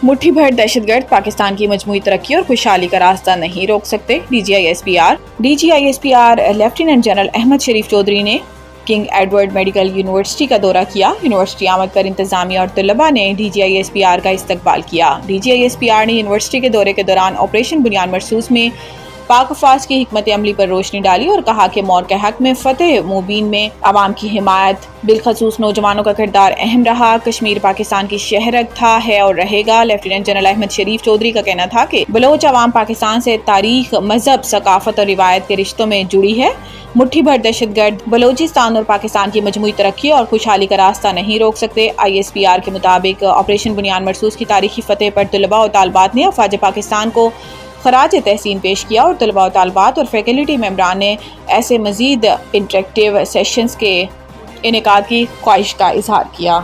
مٹھی بھر دہشت گرد پاکستان کی مجموعی ترقی اور خوشحالی کا راستہ نہیں روک سکتے۔ D G I S P R lieutenant general Ahmed Sharif Chaudhry نے کنگ ایڈورڈ میڈیکل یونیورسٹی کا دورہ کیا۔ یونیورسٹی آمد پر انتظامیہ اور طلباء نے D G I S P R کا استقبال کیا۔ D G I S P R نے یونیورسٹی کے دورے کے دوران آپریشن بنیاد مرصوص میں پاک افواج کی حکمت عملی پر روشنی ڈالی اور کہا کہ مور کے حق میں فتح مبین میں عوام کی حمایت، بالخصوص نوجوانوں کا کردار اہم رہا۔ کشمیر پاکستان کی شہرک تھا، ہے اور رہے گا۔ لیفٹیننٹ جنرل احمد شریف چودھری کا کہنا تھا کہ بلوچ عوام پاکستان سے تاریخ، مذہب، ثقافت اور روایت کے رشتوں میں جڑی ہے۔ مٹھی بھر دہشت گرد بلوچستان اور پاکستان کی مجموعی ترقی اور خوشحالی کا راستہ نہیں روک سکتے۔ آئی ایس پی آر کے مطابق آپریشن بنیاد مرصوص کی تاریخی فتح پر طلباء و طالبات نے افواج پاکستان کو خراج تحسین پیش کیا اور طلباء و طالبات اور فیکلٹی ممبران نے ایسے مزید انٹریکٹیو سیشنز کے انعقاد کی خواہش کا اظہار کیا۔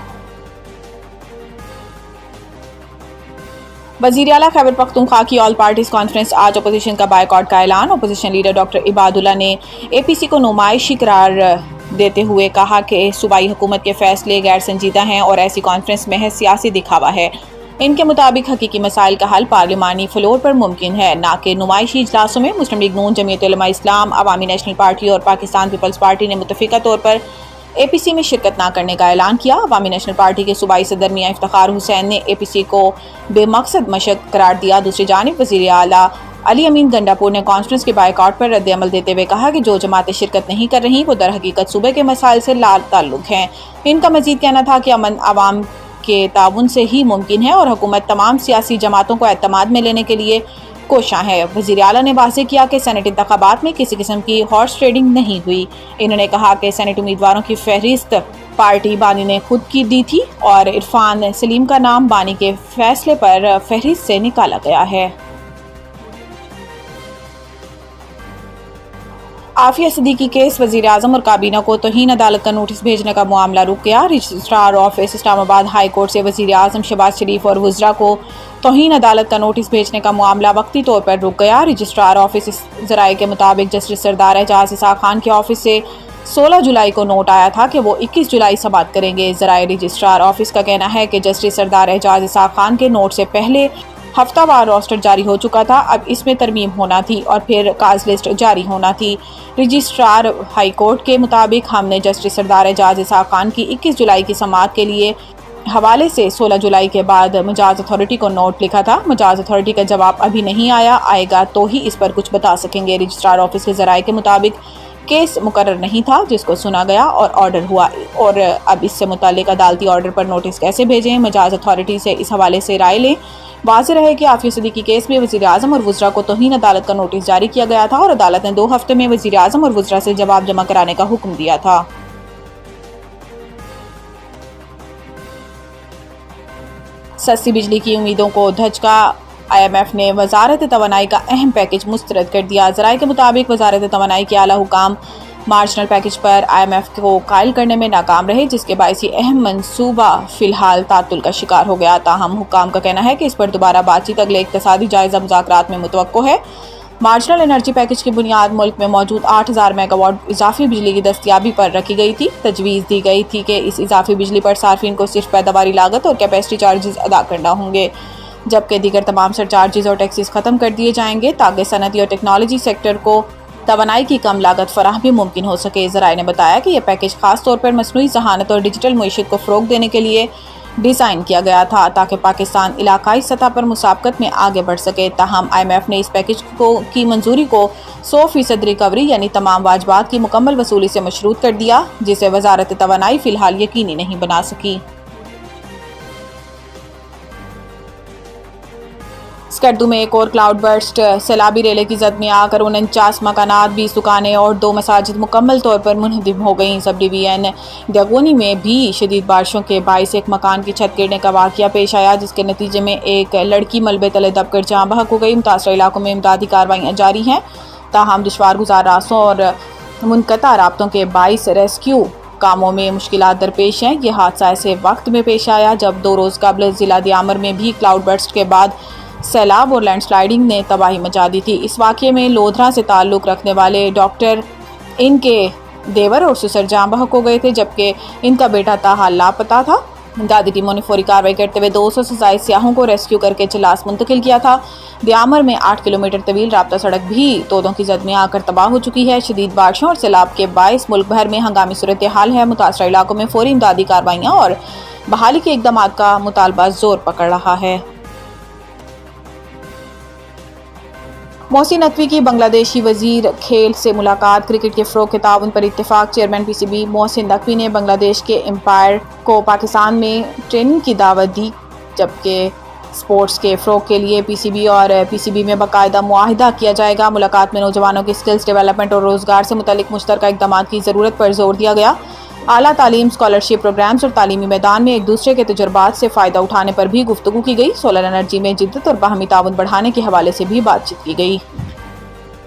وزیر اعلیٰ خیبر پختونخوا کی آل پارٹیز کانفرنس، آج اپوزیشن کا بائیکاٹ کا اعلان۔ اپوزیشن لیڈر ڈاکٹر عباد اللہ نے اے پی سی کو نمائشی قرار دیتے ہوئے کہا کہ صوبائی حکومت کے فیصلے غیر سنجیدہ ہیں اور ایسی کانفرنس محض سیاسی دکھاوا ہے۔ ان کے مطابق حقیقی مسائل کا حل پارلیمانی فلور پر ممکن ہے، نہ کہ نمائشی اجلاسوں میں۔ مسلم لیگ نون، جمعیت علماء اسلام، عوامی نیشنل پارٹی اور پاکستان پیپلز پارٹی نے متفقہ طور پر اے پی سی میں شرکت نہ کرنے کا اعلان کیا۔ عوامی نیشنل پارٹی کے صوبائی صدر میاں افتخار حسین نے اے پی سی کو بے مقصد مشق قرار دیا۔ دوسری جانب وزیر اعلیٰ علی امین گنڈاپور نے کانفرنس کے بائیکاٹ پر رد عمل دیتے ہوئے کہا کہ جو جماعتیں شرکت نہیں کر رہیں وہ در حقیقت صوبے کے مسائل سے لا تعلق ہیں۔ ان کا مزید کہنا تھا کہ امن عوام کے تعاون سے ہی ممکن ہے اور حکومت تمام سیاسی جماعتوں کو اعتماد میں لینے کے لیے کوشاں ہے۔ وزیر اعلیٰ نے واضح کیا کہ سینٹ انتخابات میں کسی قسم کی ہارس ٹریڈنگ نہیں ہوئی۔ انہوں نے کہا کہ سینٹ امیدواروں کی فہرست پارٹی بانی نے خود کی دی تھی اور عرفان سلیم کا نام بانی کے فیصلے پر فہرست سے نکالا گیا ہے۔ عافیہ صدیقی کیس، وزیر اعظم اور کابینہ کو توہین عدالت کا نوٹس بھیجنے کا معاملہ رک گیا۔ رجسٹرار آفس اسلام آباد ہائی کورٹ سے وزیر اعظم شہباز شریف اور وزراء کو توہین عدالت کا نوٹس بھیجنے کا معاملہ وقتی طور پر رک گیا۔ رجسٹرار آفس ذرائع کے مطابق جسٹس سردار اعجاز اسحاق خان کے آفس سے 16 جولائی کو نوٹ آیا تھا کہ وہ 21 جولائی سماعت کریں گے۔ ذرائع رجسٹرار آفس کا کہنا ہے کہ جسٹس سردار اعجاز اسحاق خان کے نوٹ سے پہلے ہفتہ وار روسٹر جاری ہو چکا تھا، اب اس میں ترمیم ہونا تھی اور پھر کاز لسٹ جاری ہونا تھی۔ رجسٹرار ہائی کورٹ کے مطابق ہم نے جسٹس سردار اعجاز اسحاق خان کی 21 جولائی کی سماعت کے لیے حوالے سے 16 جولائی کے بعد مجاز اتھارٹی کو نوٹ لکھا تھا۔ مجاز اتھارٹی کا جواب ابھی نہیں آئے گا تو ہی اس پر کچھ بتا سکیں گے۔ رجسٹرار آفس کے ذرائع کے مطابق کیس مقرر نہیں تھا جس کو سنا گیا اور آرڈر ہوا، اور اب اس سے متعلق عدالتی آرڈر پر نوٹس کیسے بھیجیں؟ مجاز اتھارٹی سے اس حوالے سے رائے لیں۔ واضح رہے کہ عافیہ صدیقی کیس میں وزیر اعظم اور وزراء کو توہین عدالت کا نوٹس جاری کیا گیا تھا اور عدالت نے 2 ہفتے میں وزیر اعظم اور وزراء سے جواب جمع کرانے کا حکم دیا تھا۔ سستی بجلی کی امیدوں کو دھچکا، آئی ایم ایف نے وزارت توانائی کا اہم پیکج مسترد کر دیا۔ ذرائع کے مطابق وزارت توانائی کے اعلیٰ حکام مارجنل پیکج پر آئی ایم ایف کو قائل کرنے میں ناکام رہے، جس کے باعث یہ اہم منصوبہ فی الحال تعطل کا شکار ہو گیا۔ تاہم حکام کا کہنا ہے کہ اس پر دوبارہ بات چیت اگلے اقتصادی جائزہ مذاکرات میں متوقع ہے۔ مارجنل انرجی پیکج کی بنیاد ملک میں موجود 8000 میگا واٹ اضافی بجلی کی دستیابی پر رکھی گئی تھی۔ تجویز دی گئی تھی کہ اس اضافی بجلی پر صارفین کو صرف پیداواری لاگت اور کیپیسٹی چارجز ادا کرنا ہوں گے، جبکہ دیگر تمام سرچارجز اور ٹیکسز ختم کر دیے جائیں گے تاکہ صنعتی اور ٹیکنالوجی سیکٹر کو توانائی کی کم لاگت فراہمی ممکن ہو سکے۔ ذرائع نے بتایا کہ یہ پیکج خاص طور پر مصنوعی ذہانت اور ڈیجیٹل معیشت کو فروغ دینے کے لیے ڈیزائن کیا گیا تھا تاکہ پاکستان علاقائی سطح پر مسابقت میں آگے بڑھ سکے۔ تاہم آئی ایم ایف نے اس پیکج کی منظوری کو 100% ریکوری یعنی تمام واجبات کی مکمل وصولی سے مشروط کر دیا، جسے وزارت توانائی فی الحال یقینی نہیں بنا سکی۔ اسکردو میں ایک اور کلاؤڈ برسٹ، سیلابی ریلے کی زد میں آ کر 49 مکانات، 20 دکانیں اور 2 مساجد مکمل طور پر منہدم ہو گئیں۔ سب ڈویژن ڈیگونی میں بھی شدید بارشوں کے باعث ایک مکان کی چھت گرنے کا واقعہ پیش آیا، جس کے نتیجے میں ایک لڑکی ملبے تلے دب کر جاں بحق ہو گئی۔ متاثرہ علاقوں میں امدادی کارروائیاں جاری ہیں، تاہم دشوار گزار راستوں اور منقطع رابطوں کے باعث ریسکیو کاموں میں مشکلات درپیش ہیں۔ یہ حادثہ ایسے وقت میں پیش آیا جب 2 روز قبل ضلع دیامر میں بھی کلاؤڈ برسٹ کے بعد سیلاب اور لینڈ سلائیڈنگ نے تباہی مچا دی تھی۔ اس واقعے میں لودھرا سے تعلق رکھنے والے ڈاکٹر، ان کے دیور اور سسر جاں بحق ہو گئے تھے، جبکہ ان کا بیٹا تاحال لاپتہ تھا۔ امدادی ٹیموں نے فوری کارروائی کرتے ہوئے 200 سے زائد سیاحوں کو ریسکیو کر کے چلاس منتقل کیا تھا۔ دیامر میں 8 کلومیٹر طویل رابطہ سڑک بھی تودوں کی زد میں آ کر تباہ ہو چکی ہے۔ شدید بارشوں اور سیلاب کے باعث ملک بھر میں ہنگامی صورتحال ہے۔ متاثرہ علاقوں میں فوری امدادی کارروائیاں اور بحالی کے اقدامات کا مطالبہ زور پکڑ رہا ہے۔ محسن نقوی کی بنگلہ دیشی وزیر کھیل سے ملاقات۔ کرکٹ کے فروغ کے تعاون پر اتفاق۔ Chairman P C B Mohsin Naqvi نے بنگلہ دیش کے امپائر کو پاکستان میں ٹریننگ کی دعوت دی، جبکہ سپورٹس کے فروغ کے لیے پی سی بی اور پی سی بی میں باقاعدہ معاہدہ کیا جائے گا۔ ملاقات میں نوجوانوں کی سکلز ڈیولپمنٹ اور روزگار سے متعلق مشترکہ اقدامات کی ضرورت پر زور دیا گیا۔ اعلیٰ تعلیم، اسکالرشپ پروگرامز اور تعلیمی میدان میں ایک دوسرے کے تجربات سے فائدہ اٹھانے پر بھی گفتگو کی گئی۔ سولر انرجی میں جدت اور باہمی تعاون بڑھانے کے حوالے سے بھی بات چیت کی گئی۔